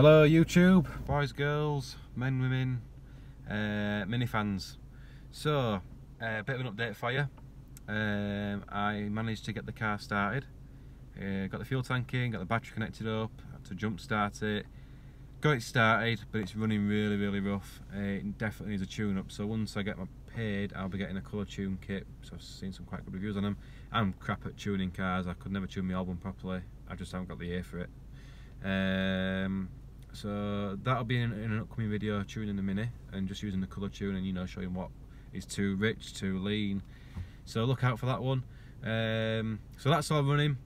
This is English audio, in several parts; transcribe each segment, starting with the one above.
Hello YouTube, boys, girls, men, women, minifans. So, a bit of an update for you. I managed to get the car started, got the fuel tank in, got the battery connected up, had to jump start it, got it started, but it's running really rough. It definitely needs a tune up, so once I get my paid, I'll be getting a colour tune kit, so I've seen some quite good reviews on them. I'm crap at tuning cars, I could never tune my album properly, I just haven't got the ear for it. So that'll be in an upcoming video, tuning the Mini and just using the colour tune and, you know, showing what is too rich, too lean. So look out for that one. So that's all running,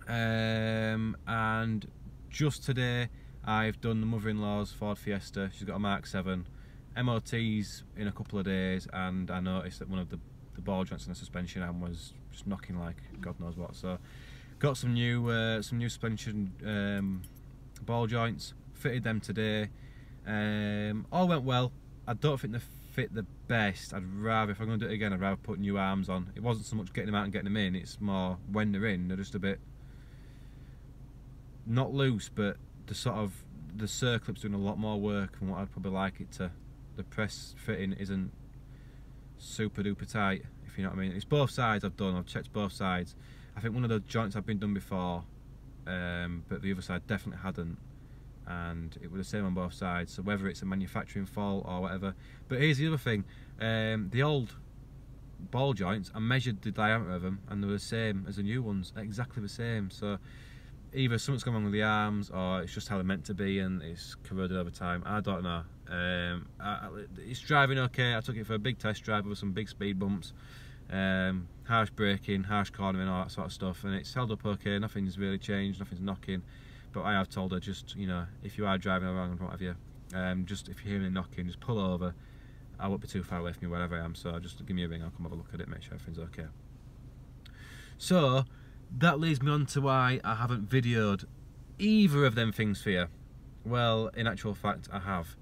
and just today I've done the mother-in-law's Ford Fiesta. She's got a Mark 7, MOT's in a couple of days, and I noticed that one of the ball joints in the suspension arm was just knocking like God knows what. So got some new suspension ball joints, fitted them today. All went well. I don't think they fit the best. I'd rather, if I'm going to do it again, I'd rather put new arms on. It wasn't so much getting them out and getting them in, it's more when they're in, they're just a bit not loose, but the circlip's doing a lot more work than what I'd probably like it to. The press fitting isn't super duper tight, if you know what I mean. It's both sides I've done, I've checked both sides. I think one of the joints have been done before, but the other side definitely hadn't, and it was the same on both sides. So whether it's a manufacturing fault or whatever. But here's the other thing, the old ball joints, I measured the diameter of them and they were the same as the new ones, exactly the same. So either something's gone wrong with the arms, or it's just how they're meant to be and it's corroded over time. I don't know. It's driving okay. I took it for a big test drive with some big speed bumps, harsh braking, harsh cornering, all that sort of stuff, and it's held up okay. Nothing's really changed, nothing's knocking. But I have told her, just, you know, if you are driving around and what have you, just if you're hearing it knocking, just pull over. I won't be too far away from you wherever I am, so just give me a ring, I'll come have a look at it, make sure everything's okay. So that leads me on to why I haven't videoed either of them things for you. Well, in actual fact, I have.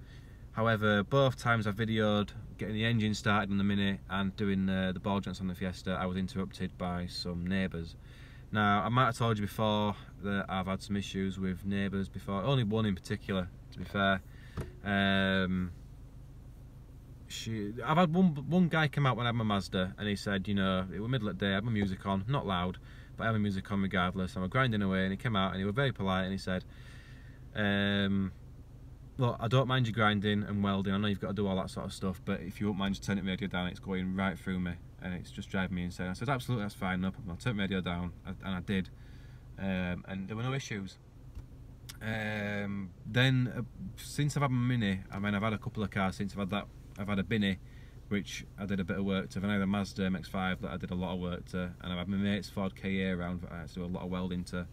However, both times I videoed getting the engine started on the Mini and doing the ball joints on the Fiesta, I was interrupted by some neighbours. Now, I might have told you before that I've had some issues with neighbours before, only one in particular, to be fair. I've had one guy come out when I had my Mazda, and he said, you know, it was middle of the day, I had my music on, not loud, but I had my music on regardless. I was grinding away, and he came out and he was very polite, and he said, look, I don't mind you grinding and welding, I know you've got to do all that sort of stuff, but if you won't mind just turning the radio down, it's going right through me and it's just driving me insane. I said, absolutely, that's fine, no problem, I'll turn the radio down, and I did, and there were no issues. Then since I've had my Mini, I mean, I've had a couple of cars since I've had that. I've had a Binny, which I did a bit of work to, and I had a Mazda MX-5 that I did a lot of work to, and I've had my mate's Ford KA around that I had to do a lot of welding to.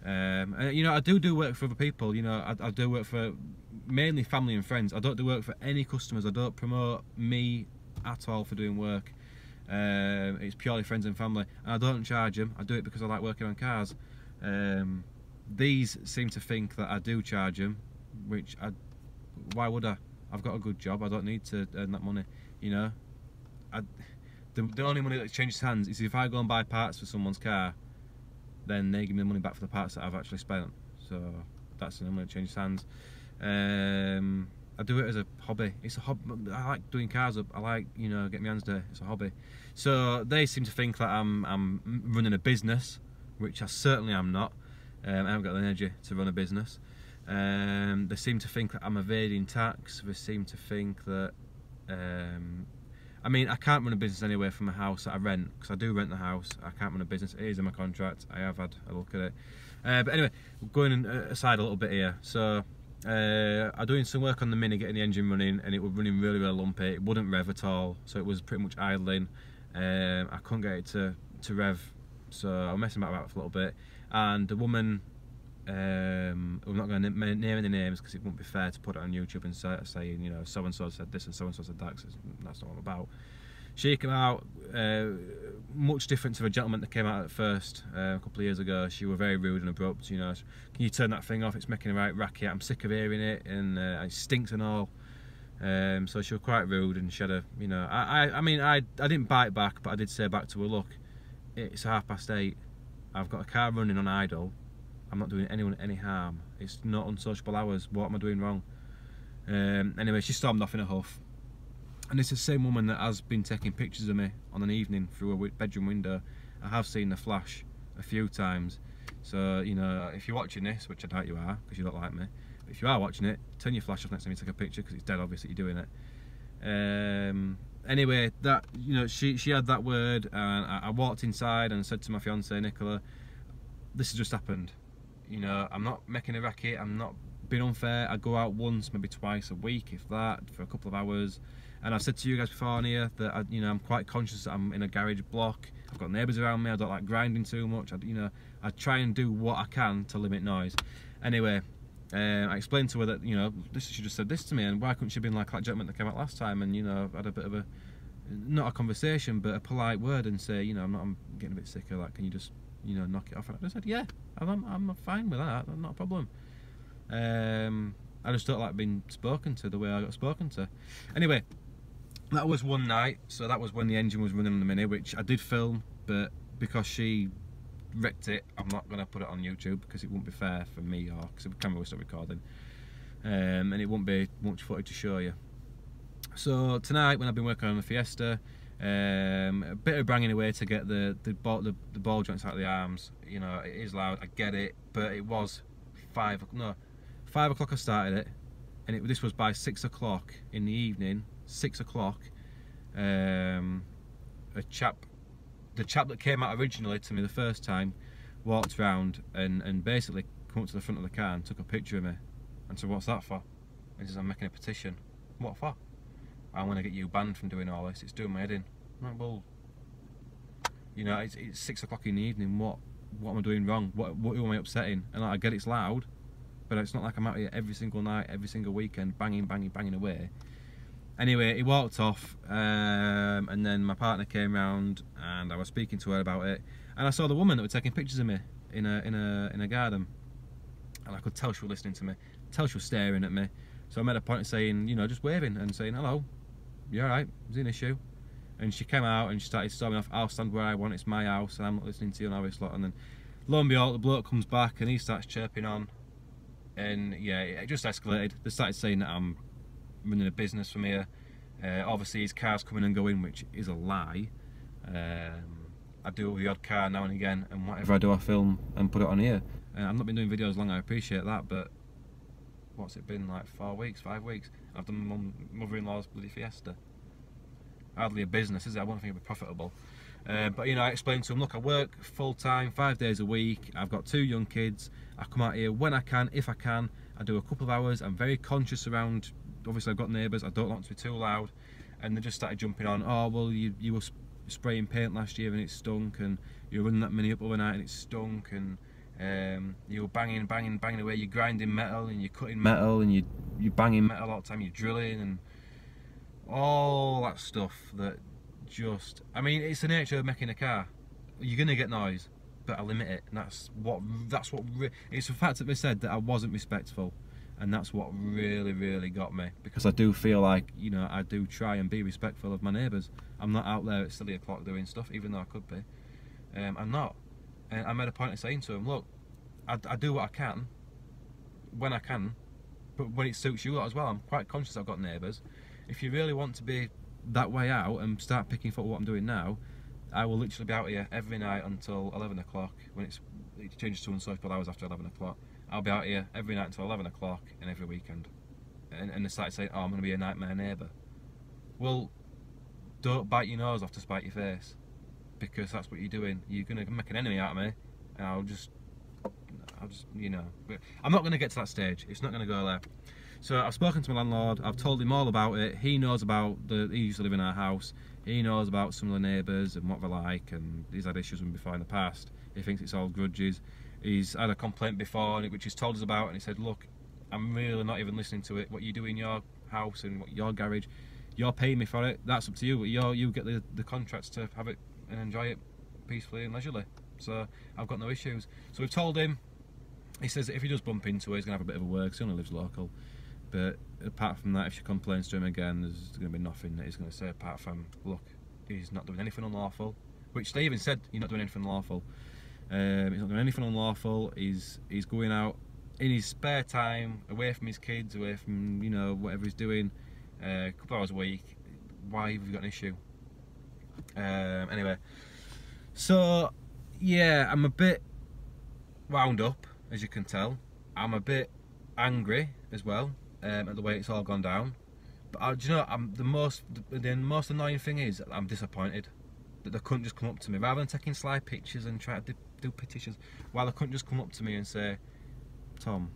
And, you know, I do work for other people, you know, I do work for mainly family and friends. I don't do work for any customers, I don't promote me at all for doing work. It's purely friends and family, and I don't charge them, I do it because I like working on cars. These seem to think that I do charge them, which why would I? I've got a good job, I don't need to earn that money, you know. The only money that changes hands is if I go and buy parts for someone's car, then they give me the money back for the parts that I've actually spent. So that's the only money that changes hands. I do it as a hobby. It's a hobby. I like doing cars up. I like, you know, getting my hands dirty. It's a hobby. So they seem to think that I'm running a business, which I certainly am not. I haven't got the energy to run a business. They seem to think that I'm evading tax. They seem to think that I mean, I can't run a business anyway from a house that I rent, because I do rent the house. I can't run a business, it is in my contract, I have had a look at it. But anyway, going aside a little bit here, so I'm doing some work on the Mini, getting the engine running, and it was running really lumpy. It wouldn't rev at all, so it was pretty much idling. I couldn't get it to rev, so I was messing about for a little bit, and the woman, I'm not going to name any names because it wouldn't be fair to put it on YouTube and say, you know, so and so said this and so and so said that, that's not what I'm about. She came out much different to the gentleman that came out at first a couple of years ago. She was very rude and abrupt, you know. Can you turn that thing off? It's making a right racket. I'm sick of hearing it, and it stinks and all. So she was quite rude, and she had a, you know, I mean, I didn't bite back, but I did say back to her, look, it's 8:30. I've got a car running on idle. I'm not doing anyone any harm. It's not unsociable hours. What am I doing wrong? Anyway, she stormed off in a huff. And it's the same woman that has been taking pictures of me on an evening through a bedroom window. I have seen the flash a few times. So, you know, if you're watching this, which I doubt you are, because you don't like me, but if you are watching it, turn your flash off next time you take a picture, because it's dead obvious that you're doing it. Anyway, that, you know, she had that word, and I walked inside and said to my fiance Nicola, this has just happened. You know, I'm not making a racket, I'm not being unfair. I go out once, maybe twice a week, if that, for a couple of hours. And I've said to you guys before on here that you know, I'm quite conscious that I'm in a garage block. I've got neighbours around me. I don't like grinding too much. I try and do what I can to limit noise. Anyway, I explained to her that, you know, she just said this to me, and why couldn't she have been like that gentleman that came out last time, and, you know, had a bit of a, not a conversation, but a polite word, and say, you know, I'm getting a bit sick of that. Can you just, you know, knock it off? And I just said, yeah, I'm fine with that. Not a problem. I just don't like being spoken to the way I got spoken to. Anyway, that was one night, so that was when the engine was running on the Mini, which I did film, but because she wrecked it, I'm not going to put it on YouTube, because it wouldn't be fair for me, or because the camera was still recording, and it wouldn't be much footage to show you. So tonight, when I've been working on the Fiesta, a bit of banging away to get the ball joints out of the arms. You know, it is loud, I get it, but it was 5 o'clock I started it, and this was by 6 o'clock in the evening. 6 o'clock, the chap that came out originally to me the first time walked round and basically come up to the front of the car and took a picture of me and said, what's that for? He says, I'm making a petition. What for? I want to get you banned from doing all this, it's doing my head in. I'm like, well, you know, it's 6 o'clock in the evening, what am I doing wrong? What am I upsetting? And like, I get it's loud, but it's not like I'm out here every single night, every single weekend, banging away. Anyway, he walked off, and then my partner came round, and I was speaking to her about it, and I saw the woman that was taking pictures of me in a garden, and I could tell she was listening to me, tell she was staring at me. So I made a point of saying, you know, just waving and saying, hello, you alright, is it an issue? And she came out and she started storming off, I'll stand where I want, it's my house, and I'm not listening to you and all this lot. And then lo and behold, the bloke comes back and he starts chirping on, and yeah, it just escalated. They started saying that I'm running a business from here. Obviously his car's coming and going, which is a lie. I do the odd car now and again, and whatever I do I film and put it on here. I've not been doing videos long, I appreciate that, but what's it been, like 4 weeks, 5 weeks? I've done my mother-in-law's bloody Fiesta. Hardly a business, is it? I won't think it'll be profitable. But you know, I explained to him, look, I work full-time, 5 days a week, I've got 2 young kids, I come out here when I can, if I can, I do a couple of hours, I'm very conscious around, obviously I've got neighbours, I don't want to be too loud, and they just started jumping on, oh well, you were spraying paint last year and it stunk, and you were running that Mini up overnight and it stunk, and you were banging away, you're grinding metal and you're cutting metal and you're banging metal all the time, you're drilling and all that stuff that just, I mean, it's the nature of making a car. You're gonna get noise, but I limit it, and that's what it's the fact that they said that I wasn't respectful, and that's what really got me, because I do feel like, you know, I do try and be respectful of my neighbours. I'm not out there at silly o'clock doing stuff, even though I could be. I'm not. And I made a point of saying to him, look, I do what I can when I can, but when it suits you lot as well. I'm quite conscious I've got neighbours. If you really want to be that way out and start picking for what I'm doing now, I will literally be out here every night until 11 o'clock. When it changes to unsociable hours after 11 o'clock, I'll be out here every night until 11 o'clock and every weekend. And they started saying, oh, I'm going to be a nightmare neighbour. Well, don't bite your nose off to spite your face, because that's what you're doing. You're going to make an enemy out of me, and I'll just, you know. But I'm not going to get to that stage. It's not going to go there. So I've spoken to my landlord. I've told him all about it. He knows about he used to live in our house. He knows about some of the neighbours and what they're like, and he's had issues with them before in the past. He thinks it's all grudges. He's had a complaint before, which he's told us about, and he said, look, I'm really not even listening to it. What you do in your house and what your garage, you're paying me for it. That's up to you. You get the contracts to have it and enjoy it peacefully and leisurely. So I've got no issues. So we've told him. He says that if he does bump into her, he's going to have a bit of a word, because he only lives local. But apart from that, if she complains to him again, there's going to be nothing that he's going to say apart from, look, he's not doing anything unlawful. Which they even said, you're not doing anything unlawful. He's not doing anything unlawful. He's going out in his spare time, away from his kids, away from, you know, whatever he's doing, a couple hours a week, why have you got an issue? Anyway, so yeah, I'm a bit wound up, as you can tell. I'm a bit angry as well at the way it's all gone down. But do you know, the most annoying thing is that I'm disappointed that they couldn't just come up to me, rather than taking slide pictures and try to do petitions. Why they couldn't just come up to me and say, Tom,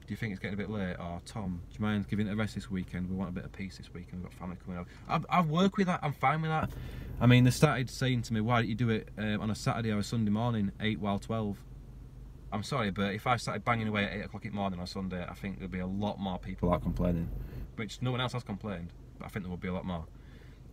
do you think it's getting a bit late? Or Tom, do you mind giving it a rest this weekend? We want a bit of peace this weekend. We've got family coming over. I've worked with that. I'm fine with that. I mean, they started saying to me, why don't you do it on a Saturday or a Sunday morning, 8 while 12? I'm sorry, but if I started banging away at 8 o'clock in the morning on Sunday, I think there'd be a lot more people out complaining. Which no one else has complained, but I think there will be a lot more.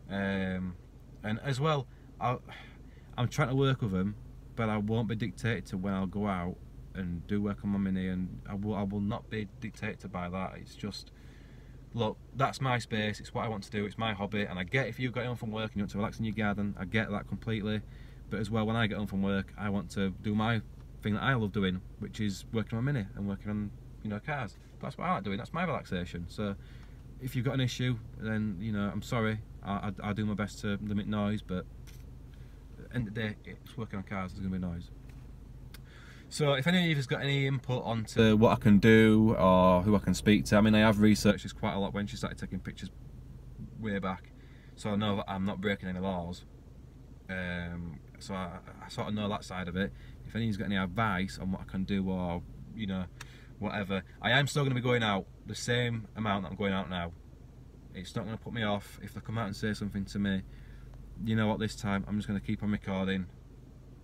And as well, I'm trying to work with them, but I won't be dictated to when I'll go out and do work on my Mini, and I will not be dictated by that. It's just, look, that's my space, it's what I want to do, it's my hobby, and I get if you've got home from work and you want to relax in your garden, I get that completely. But as well, when I get home from work, I want to do my thing that I love doing, which is working on my Mini and working on, you know, cars. That's what I like doing, that's my relaxation. So if you've got an issue, then, you know, I'm sorry, I do my best to limit noise, but at the end of the day, it's working on cars, there's going to be noise. So if any of you has got any input onto what I can do or who I can speak to, I mean, I have researched this quite a lot when she started taking pictures way back, so I know that I'm not breaking any laws. So I sort of know that side of it. If any of you's got any advice on what I can do, or, you know, whatever, I am still going to be going out the same amount that I'm going out now. It's not going to put me off if they come out and say something to me. You know what, this time I'm just going to keep on recording,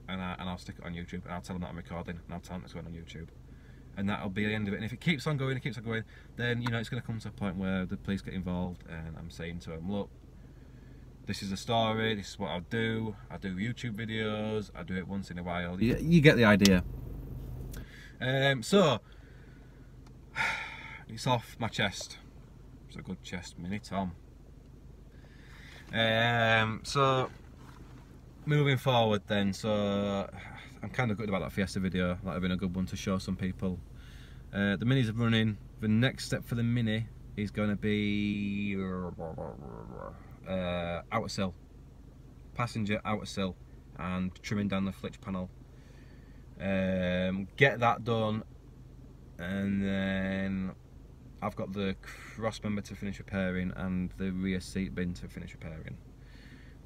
and I'll stick it on YouTube, and I'll tell them that I'm recording, and I'll tell them it's going on YouTube, and that'll be the end of it. And if it keeps on going, then, you know, it's going to come to a point where the police get involved, and I'm saying to them, look, this is the story, this is what I do YouTube videos, I do it once in a while. You get the idea. So it's off my chest. It's a good chest, Mini Tom. So moving forward then, so I'm kind of good about that Fiesta video. That would have been a good one to show some people. The Minis are running. The next step for the Mini is going to be outer sill, passenger outer sill, and trimming down the flitch panel. Get that done, and then I've got the cross member to finish repairing and the rear seat bin to finish repairing.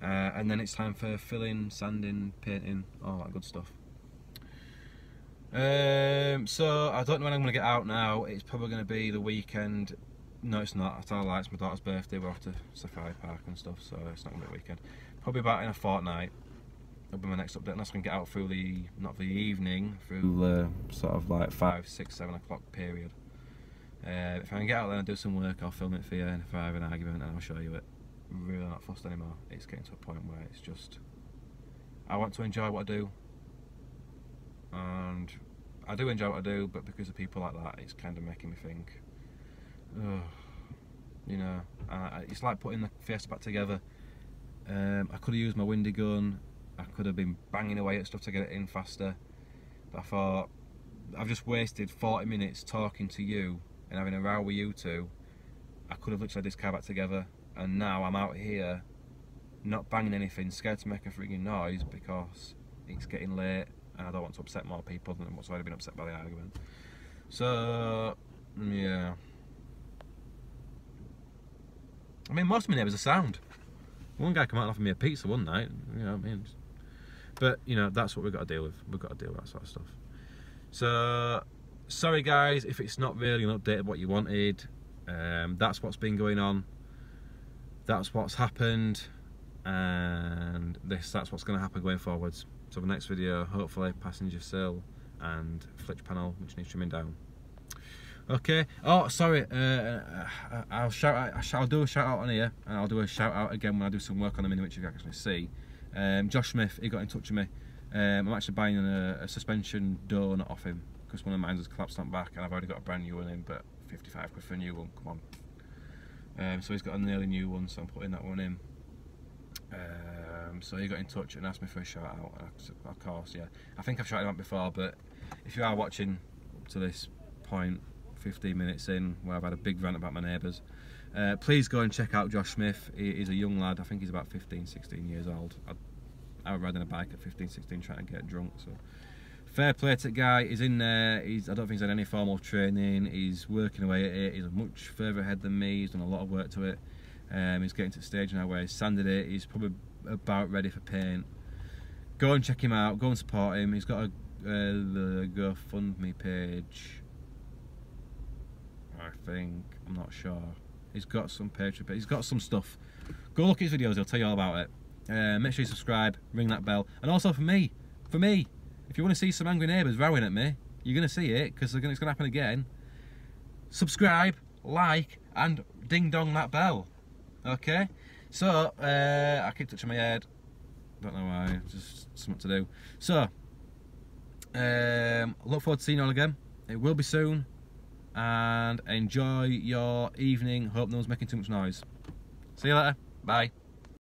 And then it's time for filling, sanding, painting, all that good stuff. So I don't know when I'm going to get out now. It's probably going to be the weekend. No, it's not. I tell a lie, it's my daughter's birthday. We're off to Safari Park and stuff, so it's not going to be a weekend. Probably about in a fortnight. That'll be my next update, and that's going to get out through the, not the evening, through the sort of like 5, 6, 7 o'clock period. If I can get out there and do some work, I'll film it for you, and if I have an argument, then I'll show you it. I'm really not fussed anymore. It's getting to a point where it's just, I want to enjoy what I do, and I do enjoy what I do, but because of people like that, it's kind of making me think, oh, you know, it's like putting the Fiesta back together. I could have used my windy gun, I could have been banging away at stuff to get it in faster, but I thought, I've just wasted 40 minutes talking to you and having a row with you two. I could have literally had this car back together, and now I'm out here not banging anything, scared to make a freaking noise because it's getting late and I don't want to upset more people than what's already been upset by the argument. So yeah, I mean, most of my neighbours are sound. One guy came out and offered me a pizza one night, you know what I mean? But, you know, that's what we've got to deal with. We've got to deal with that sort of stuff. So, sorry guys if it's not really an update of what you wanted. That's what's been going on. That's what's happened. And that's what's going to happen going forwards. So the next video, hopefully, passenger sill and flitch panel, which needs trimming down. Okay. Oh, sorry. I'll do a shout out on here, and I'll do a shout out again when I do some work on the Mini, which you can actually see. Josh Smith, he got in touch with me. I'm actually buying a suspension donut off him because one of mine has collapsed on back, and I've already got a brand new one in, but 55 quid for a new one. Come on. So he's got a nearly new one, so I'm putting that one in. So he got in touch and asked me for a shout out. Of course, yeah. I think I've shouted him out before, but if you are watching to this point 15 minutes in where I've had a big rant about my neighbours. Please go and check out Josh Smith. He's a young lad. I think he's about 15, 16 years old. I was riding a bike at 15, 16 trying to get drunk. So fair play to the guy. He's in there. I don't think he's had any formal training. He's working away at it. He's much further ahead than me. He's done a lot of work to it. He's getting to the stage now where he's sanded it. He's probably about ready for paint. Go and check him out. Go and support him. He's got the GoFundMe page. I think. I'm not sure. He's got some Patreon, but he's got some stuff. Go look at his videos. He'll tell you all about it. Make sure you subscribe, ring that bell, and also for me, if you want to see some angry neighbours rowing at me, you're going to see it because it's going to happen again. Subscribe, like, and ding dong that bell. Okay. So I keep touching my head. Don't know why. Just something to do. So look forward to seeing you all again. It will be soon. And enjoy your evening. Hope no one's making too much noise. See you later. Bye.